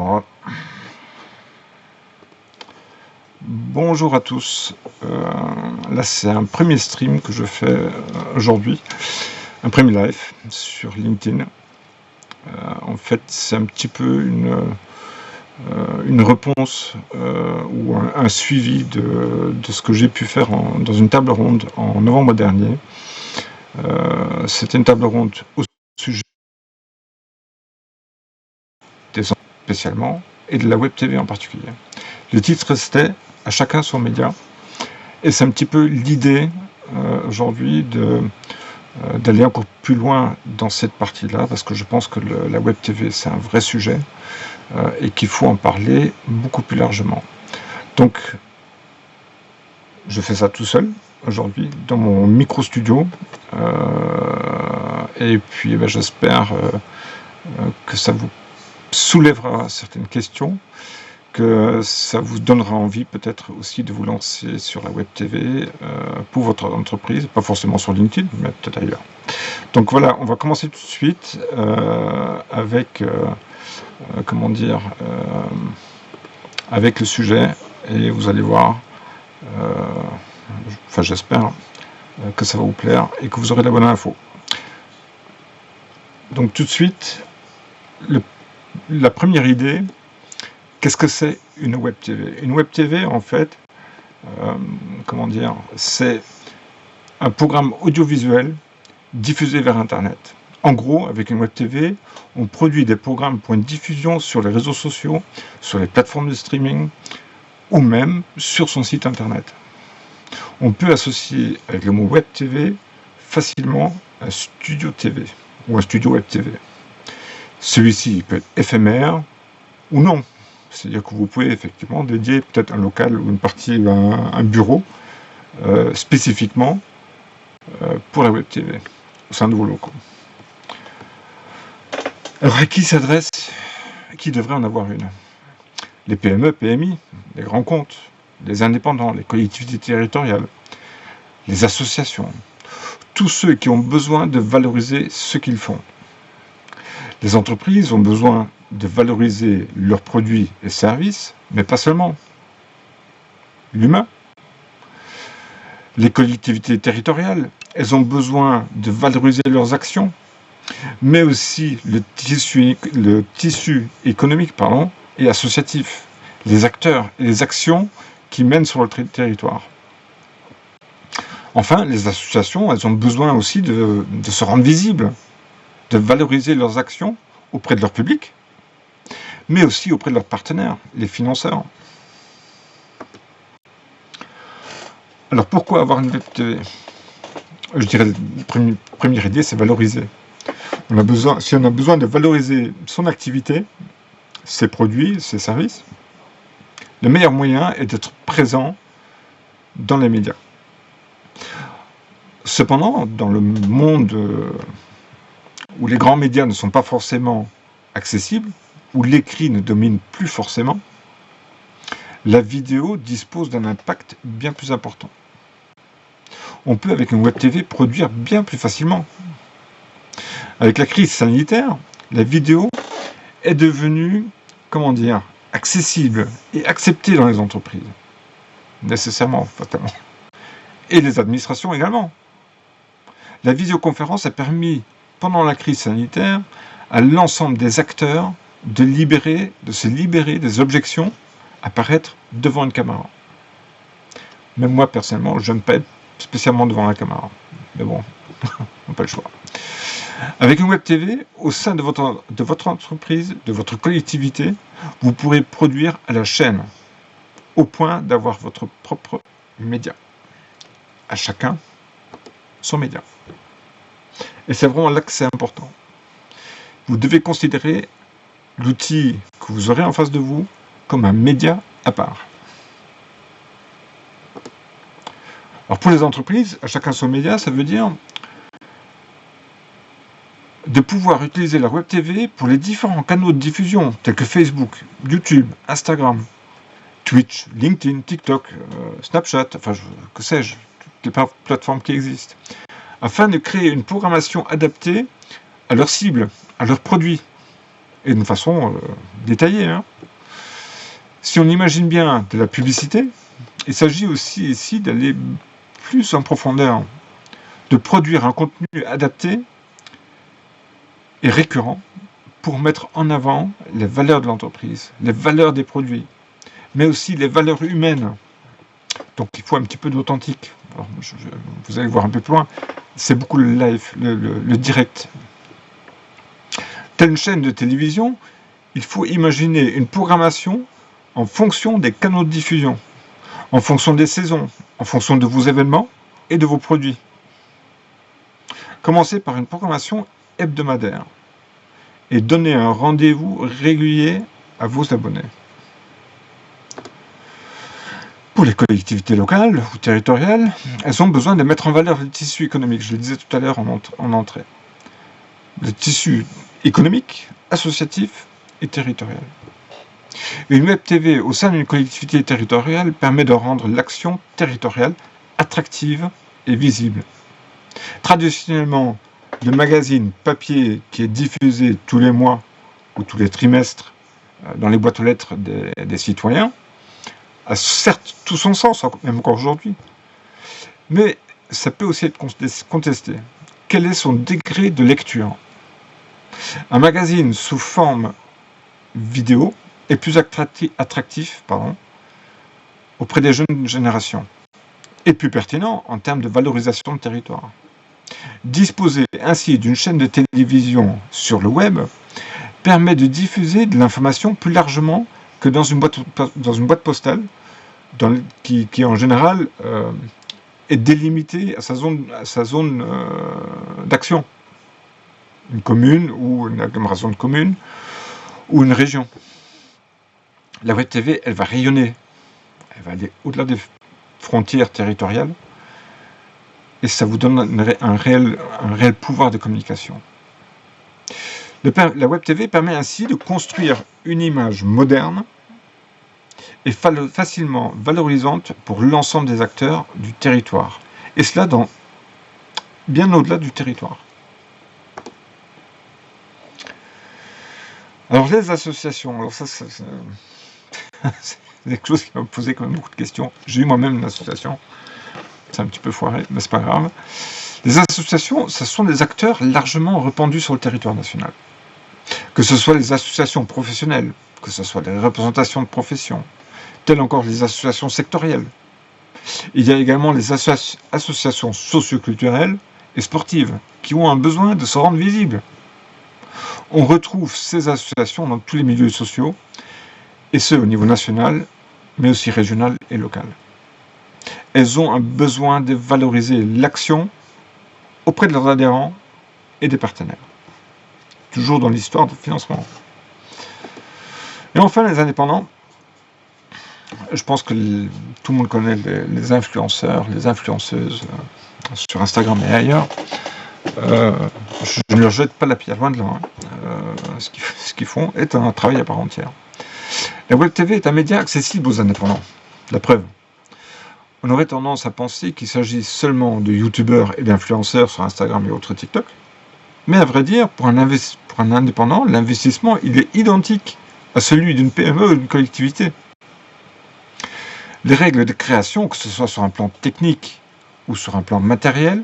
Alors, bonjour à tous. Là, c'est un premier stream que je fais aujourd'hui, un premier live sur LinkedIn. En fait, c'est un petit peu une réponse ou un suivi de ce que j'ai pu faire dans une table ronde en novembre dernier. C'était une table ronde au sujet des enfants spécialement et de la web TV en particulier. Le titre restait « À chacun son média ». Et c'est un petit peu l'idée aujourd'hui d'aller encore plus loin dans cette partie-là, parce que je pense que la web TV, c'est un vrai sujet et qu'il faut en parler beaucoup plus largement. Donc, je fais ça tout seul aujourd'hui dans mon micro-studio et puis j'espère que ça vous soulèvera certaines questions, que ça vous donnera envie peut-être aussi de vous lancer sur la web TV pour votre entreprise, pas forcément sur LinkedIn, mais peut-être ailleurs. Donc voilà, on va commencer tout de suite avec, avec le sujet, et vous allez voir, enfin j'espère que ça va vous plaire et que vous aurez la bonne info. Donc tout de suite, la première idée, qu'est-ce que c'est une web TV? Une web TV, en fait, c'est un programme audiovisuel diffusé vers Internet. En gros, avec une web TV, on produit des programmes pour une diffusion sur les réseaux sociaux, sur les plateformes de streaming, ou même sur son site Internet. On peut associer avec le mot web TV facilement un studio TV ou un studio web TV. Celui-ci peut être éphémère ou non. C'est-à-dire que vous pouvez effectivement dédier peut-être un local ou une partie, un bureau spécifiquement pour la web TV au sein de vos locaux. Alors à qui s'adresse? Qui devrait en avoir une? Les PME, PMI, les grands comptes, les indépendants, les collectivités territoriales, les associations, tous ceux qui ont besoin de valoriser ce qu'ils font. Les entreprises ont besoin de valoriser leurs produits et services, mais pas seulement. L'humain. Les collectivités territoriales, elles ont besoin de valoriser leurs actions, mais aussi le tissu économique et associatif, les acteurs et les actions qui mènent sur le territoire. Enfin, les associations, elles ont besoin aussi de se rendre visibles, de valoriser leurs actions auprès de leur public, mais aussi auprès de leurs partenaires, les financeurs. Alors pourquoi avoir une web TV? Je dirais la première idée, c'est valoriser. Si on a besoin de valoriser son activité, ses produits, ses services, le meilleur moyen est d'être présent dans les médias. Cependant, dans le monde où les grands médias ne sont pas forcément accessibles, où l'écrit ne domine plus forcément, la vidéo dispose d'un impact bien plus important. On peut, avec une web TV, produire bien plus facilement. Avec la crise sanitaire, la vidéo est devenue, accessible et acceptée dans les entreprises. Nécessairement, fatalement. Et les administrations également. La visioconférence a permis, pendant la crise sanitaire, à l'ensemble des acteurs de se libérer des objections à paraître devant une caméra. Même moi, personnellement, je n'aime pas être spécialement devant la caméra. Mais bon, on n'a pas le choix. Avec une web TV, au sein de votre entreprise, de votre collectivité, vous pourrez produire à la chaîne, au point d'avoir votre propre média. À chacun son média. Et c'est vraiment là que c'est important. Vous devez considérer l'outil que vous aurez en face de vous comme un média à part. Alors pour les entreprises, à chacun son média, ça veut dire de pouvoir utiliser la web TV pour les différents canaux de diffusion, tels que Facebook, YouTube, Instagram, Twitch, LinkedIn, TikTok, Snapchat, enfin que sais-je, toutes les plateformes qui existent, afin de créer une programmation adaptée à leur cible, à leurs produits, et d'une façon détaillée. Si on imagine bien de la publicité, il s'agit aussi ici d'aller plus en profondeur, de produire un contenu adapté et récurrent pour mettre en avant les valeurs de l'entreprise, les valeurs des produits, mais aussi les valeurs humaines. Donc il faut un petit peu d'authentique. Vous allez voir un peu plus loin, c'est beaucoup le live, le direct. Telle une chaîne de télévision, il faut imaginer une programmation en fonction des canaux de diffusion, en fonction des saisons, en fonction de vos événements et de vos produits. Commencez par une programmation hebdomadaire et donnez un rendez-vous régulier à vos abonnés. Pour les collectivités locales ou territoriales, elles ont besoin de mettre en valeur le tissu économique, je le disais tout à l'heure en entrée. Le tissu économique, associatif et territorial. Une web TV au sein d'une collectivité territoriale permet de rendre l'action territoriale attractive et visible. Traditionnellement, le magazine papier qui est diffusé tous les mois ou tous les trimestres dans les boîtes aux lettres des citoyens a certes tout son sens, même encore aujourd'hui, mais ça peut aussi être contesté. Quel est son degré de lecture? Un magazine sous forme vidéo est plus attractif auprès des jeunes générations et plus pertinent en termes de valorisation de territoire. Disposer ainsi d'une chaîne de télévision sur le web permet de diffuser de l'information plus largement que dans une boîte postale qui en général est délimitée à sa zone d'action. Une commune ou une agglomération de communes ou une région. La web TV, elle va rayonner, elle va aller au-delà des frontières territoriales et ça vous donne un réel pouvoir de communication. La web TV permet ainsi de construire une image moderne et facilement valorisante pour l'ensemble des acteurs du territoire. Et cela bien au-delà du territoire. Alors les associations, alors ça c'est quelque chose qui m'a posé quand même beaucoup de questions. J'ai eu moi-même une association, c'est un petit peu foiré, mais c'est pas grave. Les associations, ce sont des acteurs largement répandus sur le territoire national. Que ce soit les associations professionnelles, que ce soit les représentations de profession, telles encore les associations sectorielles. Il y a également les associations socioculturelles et sportives qui ont un besoin de se rendre visibles. On retrouve ces associations dans tous les milieux sociaux, et ce au niveau national, mais aussi régional et local. Elles ont un besoin de valoriser l'action auprès de leurs adhérents et des partenaires. Toujours dans l'histoire de financement. Et enfin, les indépendants. Je pense que tout le monde connaît les influenceurs, les influenceuses sur Instagram et ailleurs. Je ne leur jette pas la pierre, loin de là. Ce qu'ils font est un travail à part entière. La Web TV est un média accessible aux indépendants. La preuve. On aurait tendance à penser qu'il s'agit seulement de youtubeurs et d'influenceurs sur Instagram et autres TikTok. Mais à vrai dire, pour un indépendant, l'investissement il est identique à celui d'une PME ou d'une collectivité. Les règles de création, que ce soit sur un plan technique ou sur un plan matériel,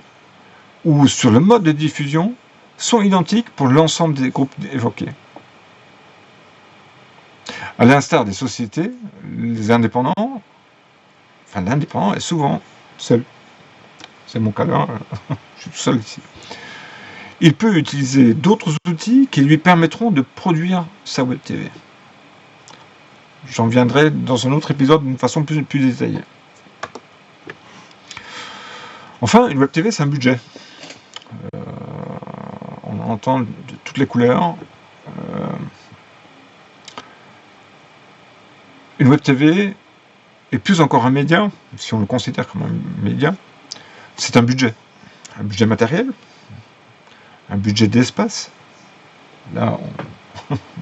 ou sur le mode de diffusion, sont identiques pour l'ensemble des groupes évoqués. À l'instar des sociétés, l'indépendant est souvent seul. C'est mon cas là, je suis tout seul ici. Il peut utiliser d'autres outils qui lui permettront de produire sa web TV. J'en viendrai dans un autre épisode d'une façon plus détaillée. Enfin, une web TV, c'est un budget. On entend de toutes les couleurs. Une web TV, et plus encore un média, si on le considère comme un média, c'est un budget. Un budget matériel, un budget d'espace. Là,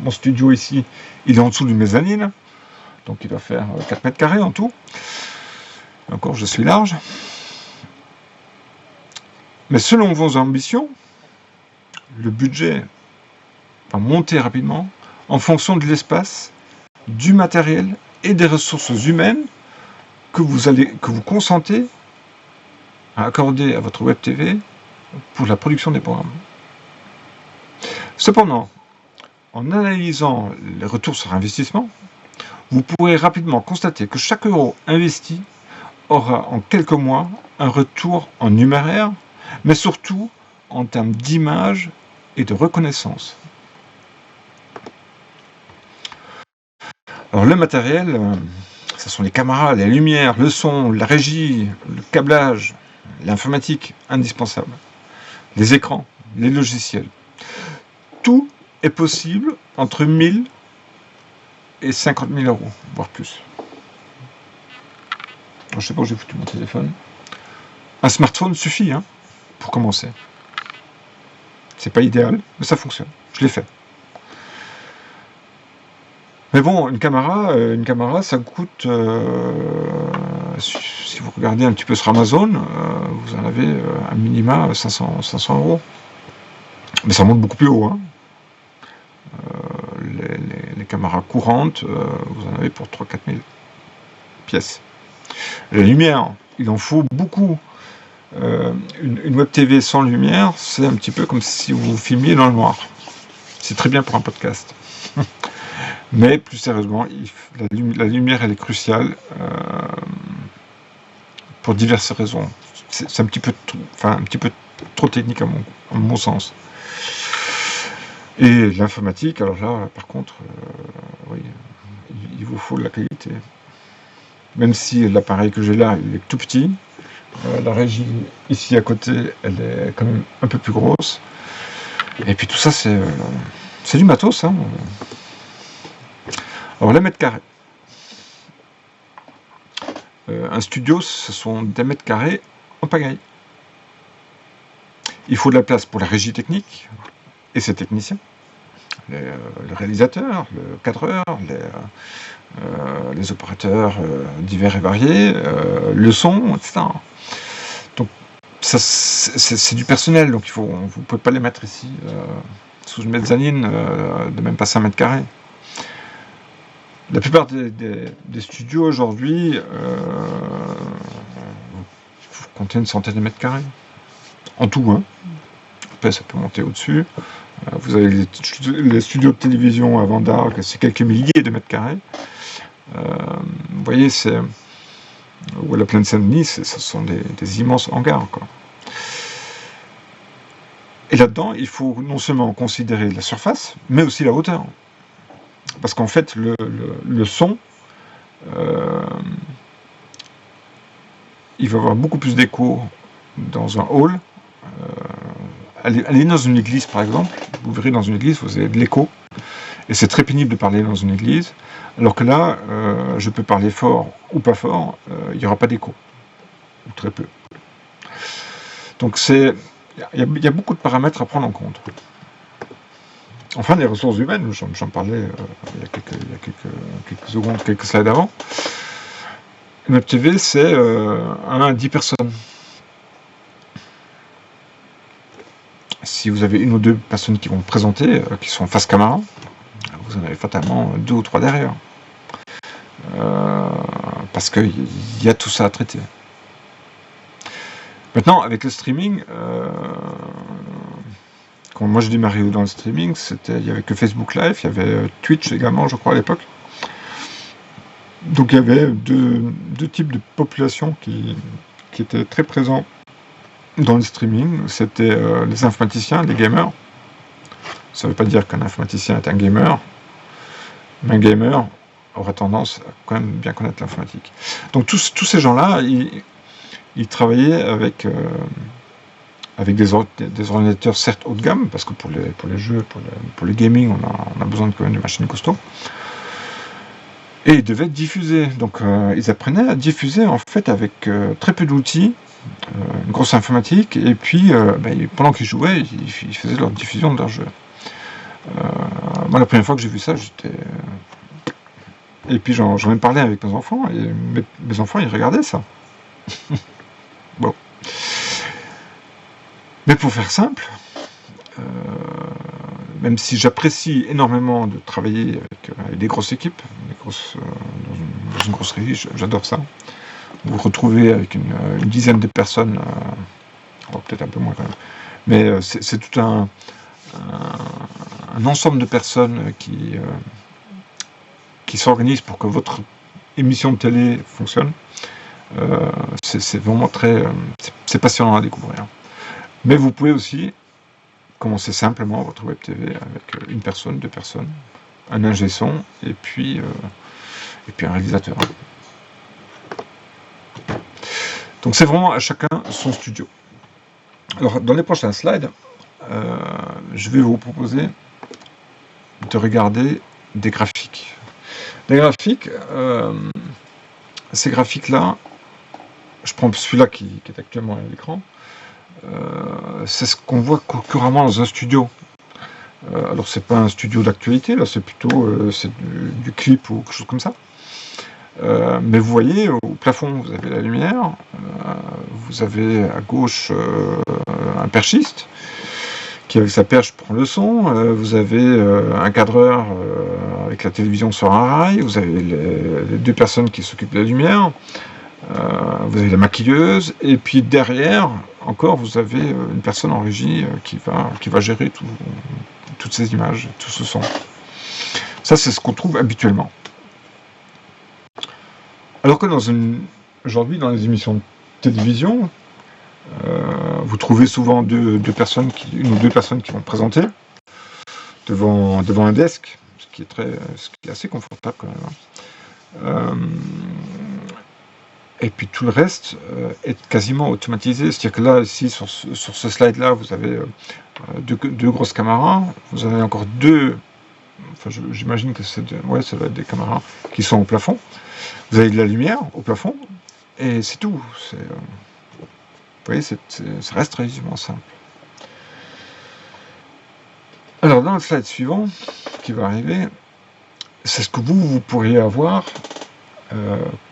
mon studio ici, il est en dessous du mezzanine, donc il doit faire 4 mètres carrés en tout. Et encore, je suis large. Mais selon vos ambitions, le budget va monter rapidement en fonction de l'espace, du matériel et des ressources humaines que vous consentez à accorder à votre Web TV pour la production des programmes. Cependant, en analysant les retours sur investissement, vous pourrez rapidement constater que chaque euro investi aura en quelques mois un retour en numéraire, mais surtout en termes d'image et de reconnaissance. Alors le matériel, ce sont les caméras, les lumières, le son, la régie, le câblage, l'informatique indispensable, les écrans, les logiciels. Tout est possible entre 1000 et 50 000 euros, voire plus. Alors, je sais pas où j'ai foutu mon téléphone. Un smartphone suffit pour commencer. C'est pas idéal, mais ça fonctionne. Je l'ai fait. Mais bon, une caméra, ça coûte, si vous regardez un petit peu sur Amazon, vous en avez un minima 500 euros. Mais ça monte beaucoup plus haut. Les caméras courantes, vous en avez pour 3-4 000 pièces. La lumière, il en faut beaucoup. Une Web TV sans lumière, c'est un petit peu comme si vous filmiez dans le noir. C'est très bien pour un podcast. Mais plus sérieusement, la lumière, elle est cruciale pour diverses raisons. C'est un petit peu trop technique à mon sens. Et l'informatique, alors là, par contre, oui, il vous faut de la qualité. Même si l'appareil que j'ai là, il est tout petit, la régie ici à côté, elle est quand même un peu plus grosse. Et puis tout ça, c'est du matos. Alors, les mètres carrés. Un studio, ce sont des mètres carrés en pagaille. Il faut de la place pour la régie technique et ses techniciens, le réalisateur, le cadreur, les opérateurs divers et variés, le son, etc. Donc, ça, c'est du personnel, donc vous ne pouvez pas les mettre ici sous une mezzanine de même pas 5 mètres carrés. La plupart des studios aujourd'hui vous comptez une centaine de mètres carrés. En tout, Après, ça peut monter au-dessus. Vous avez les studios de télévision à Vendard, c'est quelques milliers de mètres carrés. Vous voyez, ou à la Plaine Saint-Denis, ce sont des immenses hangars, quoi. Et là-dedans, il faut non seulement considérer la surface, mais aussi la hauteur. Parce qu'en fait, le son, il va avoir beaucoup plus d'écho dans un hall. Allez dans une église, par exemple. Vous verrez, dans une église, vous avez de l'écho. Et c'est très pénible de parler dans une église. Alors que là, je peux parler fort ou pas fort, il n'y aura pas d'écho. Ou très peu. Donc il y a beaucoup de paramètres à prendre en compte. Enfin, les ressources humaines, j'en parlais il y a quelques secondes, quelques slides avant. Une Web TV, c'est 1 à 10 personnes. Si vous avez 1 ou 2 personnes qui vont présenter, qui sont face caméra, vous en avez fatalement 2 ou 3 derrière. Parce qu'il y a tout ça à traiter. Maintenant, avec le streaming, quand moi j'ai démarré dans le streaming, il n'y avait que Facebook Live, il y avait Twitch également, je crois, à l'époque. Donc il y avait deux types de populations qui étaient très présents dans le streaming. C'était les informaticiens, les gamers. Ça ne veut pas dire qu'un informaticien est un gamer, mais un gamer aura tendance à quand même bien connaître l'informatique. Donc tous ces gens-là, ils travaillaient avec des ordinateurs certes haut de gamme, parce que pour les jeux, pour les gaming, on a besoin de quand même de machines costauds. Et ils devaient diffuser. Donc ils apprenaient à diffuser en fait avec très peu d'outils, une grosse informatique, et puis pendant qu'ils jouaient, ils faisaient leur diffusion de leur jeu. Moi, la première fois que j'ai vu ça, j'étais... Et puis j'en ai parlé avec mes enfants, et mes enfants, ils regardaient ça. Bon. Mais pour faire simple, même si j'apprécie énormément de travailler avec des grosses équipes, dans une grosse régie, j'adore ça. Vous vous retrouvez avec une dizaine de personnes, peut-être un peu moins quand même, mais c'est tout un ensemble de personnes qui s'organisent pour que votre émission de télé fonctionne. C'est vraiment c'est passionnant à découvrir. Mais vous pouvez aussi commencer simplement votre web TV avec une personne, deux personnes, un ingé son et puis un réalisateur. Donc c'est vraiment à chacun son studio. Alors dans les prochains slides, je vais vous proposer de regarder des graphiques. Les graphiques, ces graphiques-là, je prends celui-là qui est actuellement à l'écran, c'est ce qu'on voit couramment dans un studio. Alors c'est pas un studio d'actualité, là c'est plutôt du clip ou quelque chose comme ça. Mais vous voyez, au plafond, vous avez la lumière, vous avez à gauche un perchiste qui avec sa perche prend le son, vous avez un cadreur avec la télévision sur un rail, vous avez les deux personnes qui s'occupent de la lumière, vous avez la maquilleuse, et puis derrière, encore, vous avez une personne en régie qui va gérer toutes ces images, tout ce son. Ça, c'est ce qu'on trouve habituellement. Alors que aujourd'hui, dans les émissions de télévision, vous trouvez souvent une ou deux personnes qui vont présenter devant un desk, ce qui est assez confortable quand même. Et puis tout le reste est quasiment automatisé. C'est-à-dire que là, ici, sur ce slide-là, vous avez deux grosses caméras. Vous avez encore deux. Enfin, j'imagine que ça doit être des caméras qui sont au plafond. Vous avez de la lumière au plafond, et c'est tout. Vous voyez, ça reste relativement simple. Alors, dans le slide suivant, qui va arriver, c'est ce que vous pourriez avoir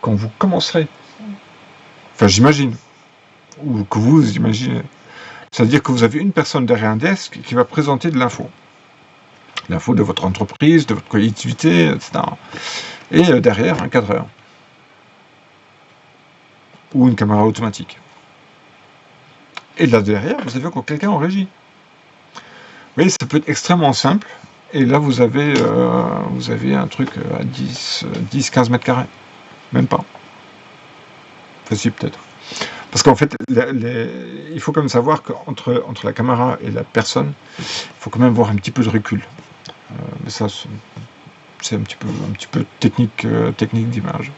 quand vous commencerez. Enfin, j'imagine. Ou que vous imaginez. C'est-à-dire que vous avez une personne derrière un desk qui va présenter de l'info. L'info de votre entreprise, de votre collectivité, etc. Et derrière, un cadreur. Ou une caméra automatique. Et là derrière, vous avez encore quelqu'un en régie. Vous voyez, ça peut être extrêmement simple. Et là, vous avez un truc à 10-15 mètres carrés. Même pas. Facile peut-être. Parce qu'en fait, il faut quand même savoir qu'entre la caméra et la personne, il faut quand même avoir un petit peu de recul. Mais ça, c'est un petit peu technique d'image.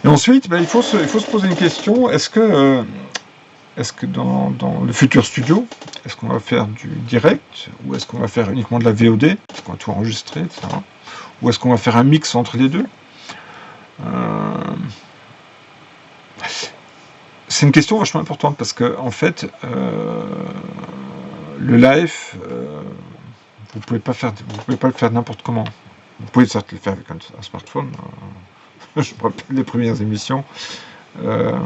Et ensuite, il faut se poser une question, est-ce que dans le futur studio, est-ce qu'on va faire du direct, ou est-ce qu'on va faire uniquement de la VOD, est-ce qu'on va tout enregistrer, etc. Ou est-ce qu'on va faire un mix entre les deux? C'est une question vachement importante, parce que en fait, le live, vous pouvez pas le faire n'importe comment. Vous pouvez certes le faire avec un smartphone. Je me rappelle les premières émissions, on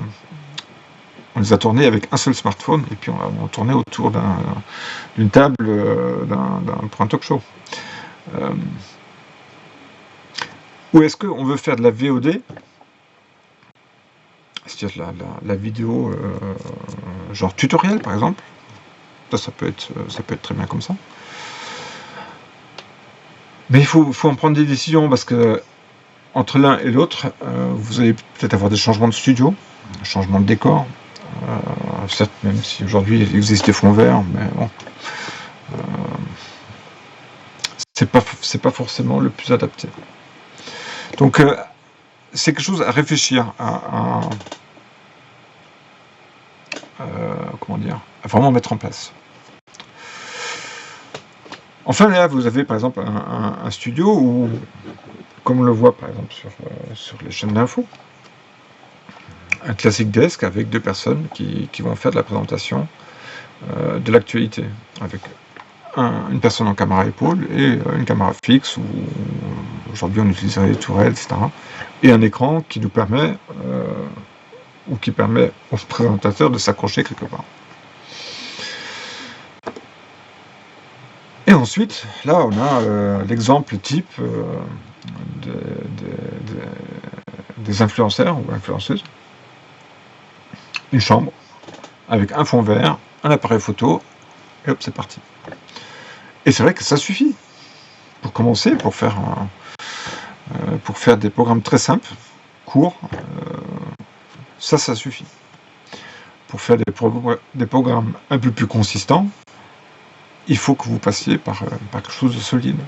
les a tournées avec un seul smartphone, et puis on tournait autour d'une table pour un talk show. Ou est-ce qu'on veut faire de la VOD, c'est-à-dire la vidéo genre tutoriel par exemple, ça peut être très bien comme ça. Mais il faut en prendre des décisions, parce que entre l'un et l'autre, vous allez peut-être avoir des changements de studio, un changement de décor, certes, même si aujourd'hui il existe des fonds verts, mais bon, c'est pas forcément le plus adapté. Donc c'est quelque chose à réfléchir, à vraiment mettre en place. Enfin là, vous avez par exemple un studio où, comme on le voit par exemple sur les chaînes d'infos, un classique desk avec deux personnes qui vont faire de la présentation de l'actualité, avec une personne en caméra épaule et une caméra fixe, où aujourd'hui on utiliserait les tourelles, etc. Et un écran qui nous permet, ou qui permet au présentateur de s'accrocher quelque part. Et ensuite, là, on a l'exemple type des influenceurs ou influenceuses. Une chambre avec un fond vert, un appareil photo, et hop, c'est parti. Et c'est vrai que ça suffit pour commencer, pour faire des programmes très simples, courts. Ça suffit. Pour faire des programmes un peu plus consistants, il faut que vous passiez par quelque chose de solide.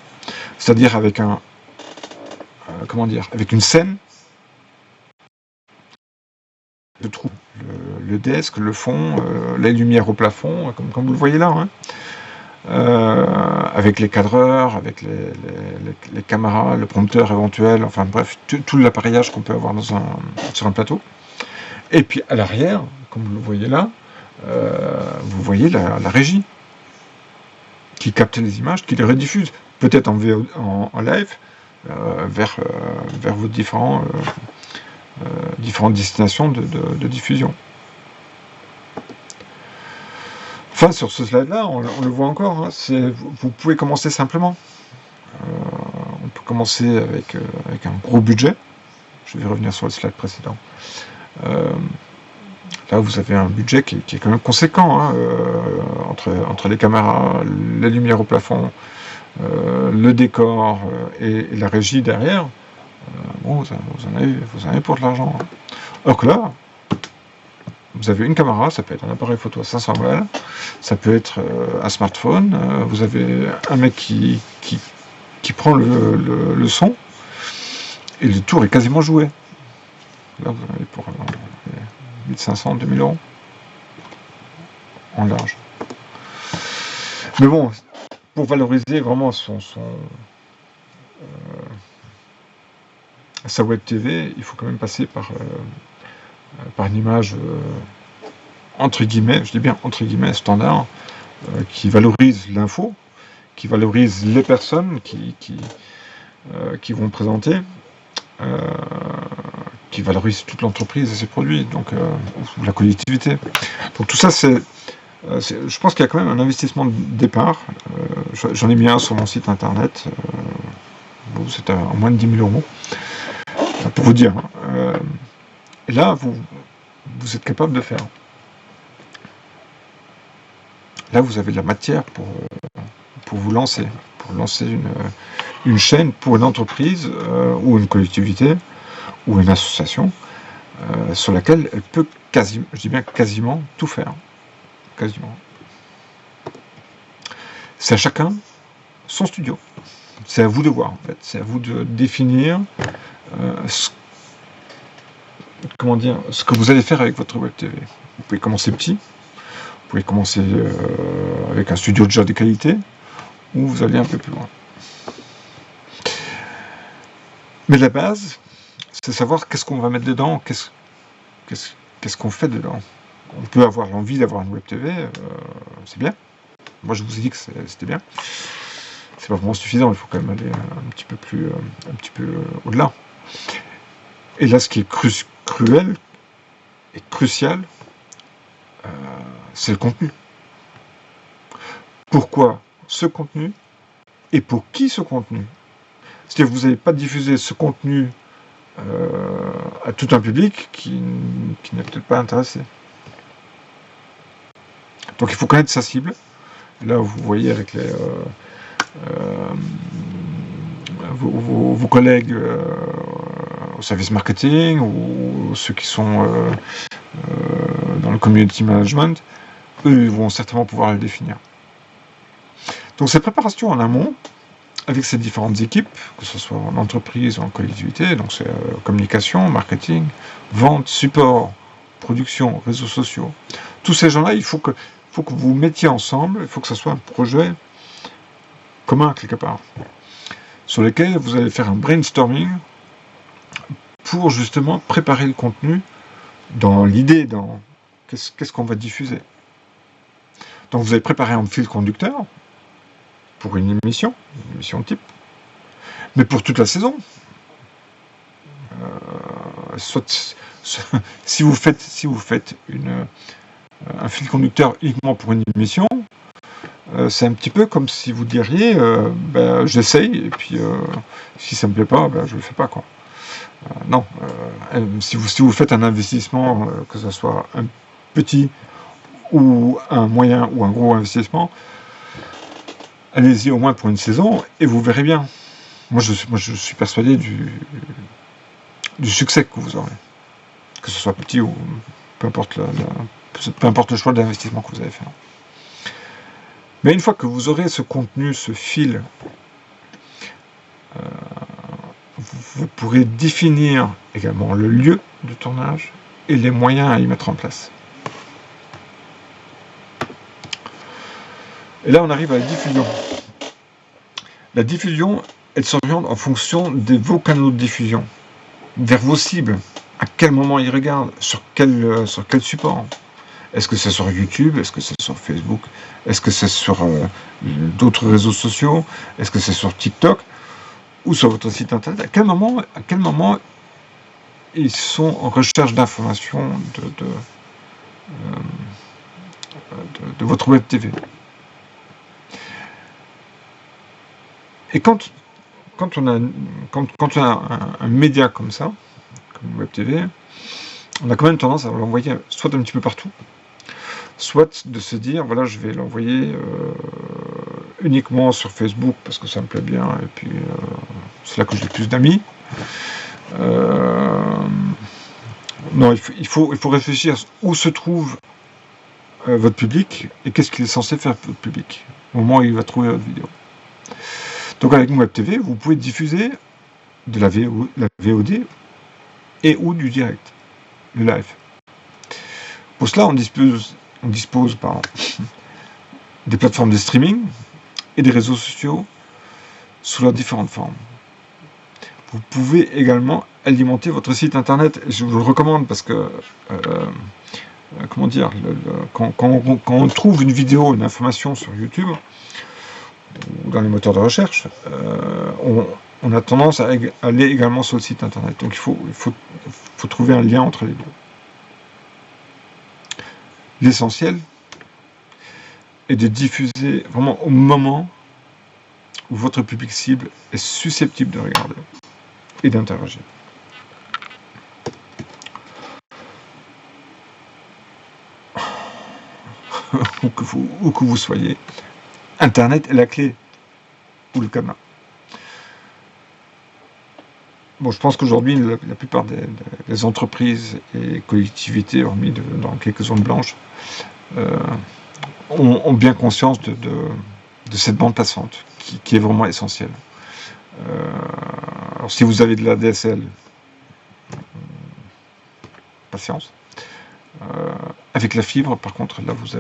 C'est-à-dire avec avec une scène, le trou, le desk, le fond, les lumières au plafond, comme vous le voyez là, hein. Avec les cadreurs, avec les caméras, le prompteur éventuel, enfin bref, tout l'appareillage qu'on peut avoir sur un plateau. Et puis à l'arrière, comme vous le voyez là, vous voyez la régie qui capte les images, qui les rediffuse, peut-être en live, vers vos différentes destinations de diffusion. Enfin, sur ce slide-là, on le voit encore, hein, vous pouvez commencer simplement. On peut commencer avec un gros budget. Je vais revenir sur le slide précédent. Là, vous avez un budget qui est quand même conséquent, hein, entre les caméras, les lumières au plafond, le décor et la régie derrière. Bon, vous en avez pour de l'argent. Hein. Alors que là, vous avez une caméra, ça peut être un appareil photo à 500 balles, ça peut être un smartphone, vous avez un mec qui prend le son, et le tour est quasiment joué. Là, vous en avez pour 1500, 2000 euros en large. Mais bon, pour valoriser vraiment sa web TV, il faut quand même passer par une image entre guillemets, je dis bien entre guillemets, standard, qui valorise l'info, qui valorise les personnes qui vont présenter, qui valorise toute l'entreprise et ses produits, donc la collectivité. Donc tout ça, je pense qu'il y a quand même un investissement de départ. J'en ai mis un sur mon site internet, c'est à moins de 10 000 euros, pour vous dire. Et là, vous êtes capable de faire. Là, vous avez de la matière pour vous lancer, pour lancer une chaîne pour une entreprise ou une collectivité ou une association sur laquelle elle peut quasiment, je dis bien quasiment, tout faire. Quasiment. C'est à chacun son studio. C'est à vous de voir, en fait. C'est à vous de définir ce que vous allez faire avec votre web TV. Vous pouvez commencer petit, vous pouvez commencer avec un studio déjà de qualité, ou vous allez un peu plus loin. Mais la base, c'est savoir qu'est-ce qu'on va mettre dedans, qu'est-ce qu'on fait dedans. On peut avoir l'envie d'avoir une web TV, c'est bien. Moi, je vous ai dit que c'était bien. C'est pas vraiment suffisant, il faut quand même aller un petit peu au-delà. Et là, ce qui est cruel et crucial, c'est le contenu. Pourquoi ce contenu et pour qui ce contenu? C'est-à-dire que vous n'allez pas diffuser ce contenu à tout un public qui n'est peut-être pas intéressé. Donc il faut connaître sa cible. Là, vous voyez avec vos collègues au service marketing ou ceux qui sont dans le community management, eux, ils vont certainement pouvoir le définir. Donc cette préparation en amont, avec ces différentes équipes, que ce soit en entreprise ou en collectivité, donc c'est communication, marketing, vente, support, production, réseaux sociaux, tous ces gens-là, il faut que vous mettiez ensemble, il faut que ce soit un projet commun quelque part, sur lequel vous allez faire un brainstorming pour justement préparer le contenu dans l'idée, dans qu'est-ce qu'on va diffuser. Donc vous allez préparer un fil conducteur pour une émission type, mais pour toute la saison. Si vous faites un fil conducteur uniquement pour une émission, c'est un petit peu comme si vous diriez, j'essaye, et puis si ça me plaît pas, je le fais pas, quoi. Non, si vous faites un investissement, que ce soit un petit ou un moyen ou un gros investissement, allez-y au moins pour une saison et vous verrez bien. Moi, je suis persuadé du succès que vous aurez, que ce soit petit ou peu importe le choix d'investissement que vous allez faire. Mais une fois que vous aurez ce contenu, ce fil, vous pourrez définir également le lieu de tournage et les moyens à y mettre en place. Et là, on arrive à la diffusion. La diffusion, elle s'oriente en fonction de vos canaux de diffusion, vers vos cibles. À quel moment ils regardent, sur quel support. Est-ce que c'est sur YouTube? Est-ce que c'est sur Facebook? Est-ce que c'est sur d'autres réseaux sociaux? Est-ce que c'est sur TikTok? Ou sur votre site internet? À quel moment ils sont en recherche d'informations de votre web TV? Et quand on a un média comme ça, comme web TV, on a quand même tendance à l'envoyer soit un petit peu partout, soit de se dire, voilà, je vais l'envoyer uniquement sur Facebook parce que ça me plaît bien, et puis c'est là que j'ai le plus d'amis. Non, il faut réfléchir où se trouve votre public et qu'est-ce qu'il est censé faire votre public au moment où il va trouver votre vidéo. Donc avec une web TV, vous pouvez diffuser de la VOD et ou du direct, le live. Pour cela, on dispose des plateformes de streaming et des réseaux sociaux sous leurs différentes formes. Vous pouvez également alimenter votre site internet. Je vous le recommande parce que, quand on trouve une vidéo, une information sur YouTube ou dans les moteurs de recherche, on a tendance à aller également sur le site internet. Donc il faut trouver un lien entre les deux. L'essentiel est de diffuser vraiment au moment où votre public cible est susceptible de regarder et d'interagir. où que vous soyez, Internet est la clé, ou le cadenas. Bon, je pense qu'aujourd'hui, la plupart des entreprises et collectivités, hormis dans quelques zones blanches, ont bien conscience de cette bande passante, qui est vraiment essentielle. Alors, si vous avez de la DSL, patience. Avec la fibre, par contre, là, vous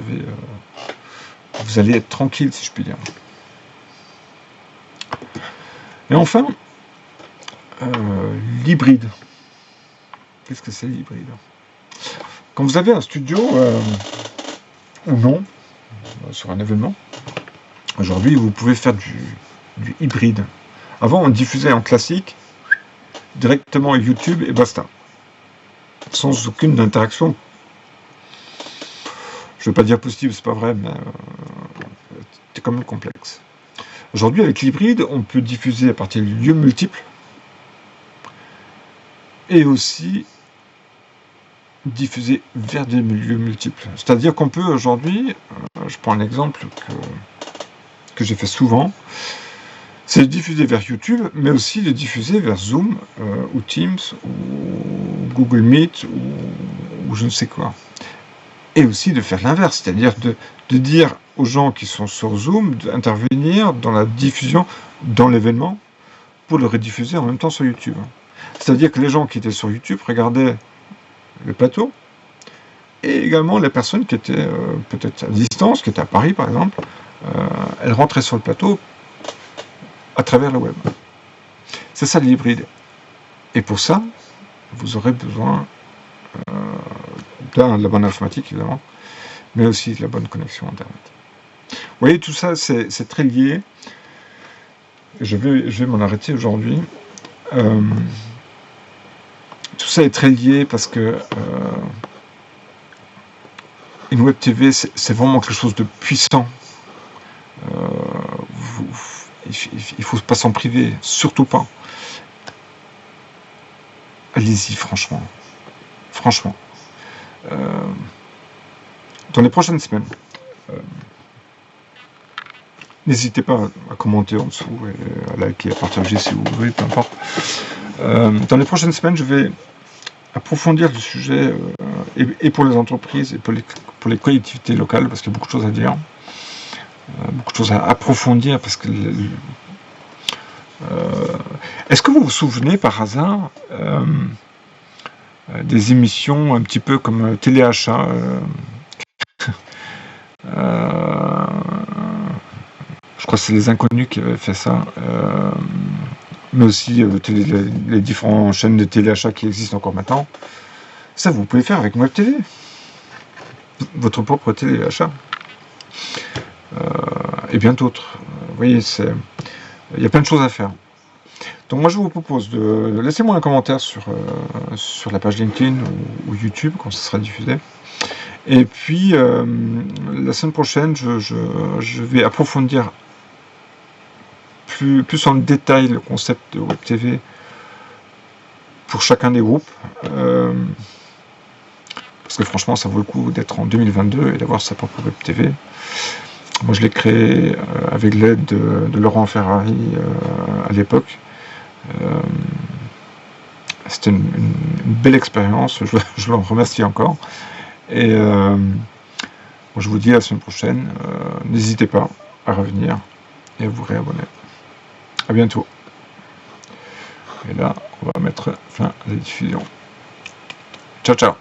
allez être tranquille, si je puis dire. Et enfin, l'hybride. Qu'est-ce que c'est l'hybride? Quand vous avez un studio, ou non, sur un événement, aujourd'hui, vous pouvez faire du hybride. Avant, on diffusait en classique, directement YouTube et basta. Sans aucune interaction. Je ne veux pas dire positive, c'est pas vrai, mais c'est quand même complexe. Aujourd'hui, avec l'hybride, on peut diffuser à partir de lieux multiples et aussi diffuser vers des lieux multiples. C'est-à-dire qu'on peut aujourd'hui, je prends un exemple que j'ai fait souvent, c'est de diffuser vers YouTube, mais aussi de diffuser vers Zoom, ou Teams, ou Google Meet, ou je ne sais quoi. Et aussi de faire l'inverse, c'est-à-dire de dire aux gens qui sont sur Zoom d'intervenir dans la diffusion, dans l'événement, pour le rediffuser en même temps sur YouTube. C'est-à-dire que les gens qui étaient sur YouTube regardaient le plateau, et également les personnes qui étaient peut-être à distance, qui étaient à Paris par exemple, elles rentraient sur le plateau à travers le web. C'est ça l'hybride. Et pour ça, vous aurez besoin de la bonne informatique évidemment, mais aussi de la bonne connexion Internet. Vous voyez, tout ça c'est très lié. Je vais m'en arrêter aujourd'hui. Tout ça est très lié parce que une web TV c'est vraiment quelque chose de puissant il ne faut pas s'en priver, surtout pas. Allez-y, franchement. Franchement. Dans les prochaines semaines, n'hésitez pas à commenter en dessous, et à liker, à partager si vous voulez, peu importe. Dans les prochaines semaines, je vais approfondir le sujet, et pour les entreprises, et pour les collectivités locales, parce qu'il y a beaucoup de choses à dire, beaucoup de choses à approfondir, parce que... Est-ce que vous vous souvenez, par hasard, des émissions un petit peu comme Téléachat, je crois que c'est les Inconnus qui avaient fait ça, mais aussi les différentes chaînes de téléachat qui existent encore maintenant. Ça, vous pouvez faire avec Web TV, votre propre téléachat, et bien d'autres. Vous voyez, il y a plein de choses à faire. Donc moi, je vous propose de laisser-moi un commentaire sur la page LinkedIn ou YouTube quand ça sera diffusé. Et puis, la semaine prochaine, je vais approfondir plus en détail le concept de Web TV pour chacun des groupes. Parce que franchement, ça vaut le coup d'être en 2022 et d'avoir sa propre Web TV. Moi, je l'ai créé avec l'aide de Laurent Ferrari à l'époque. C'était une belle expérience, je l'en remercie encore. Et je vous dis à la semaine prochaine, n'hésitez pas à revenir et à vous réabonner. À bientôt. Et là, on va mettre fin à la diffusion. Ciao, ciao.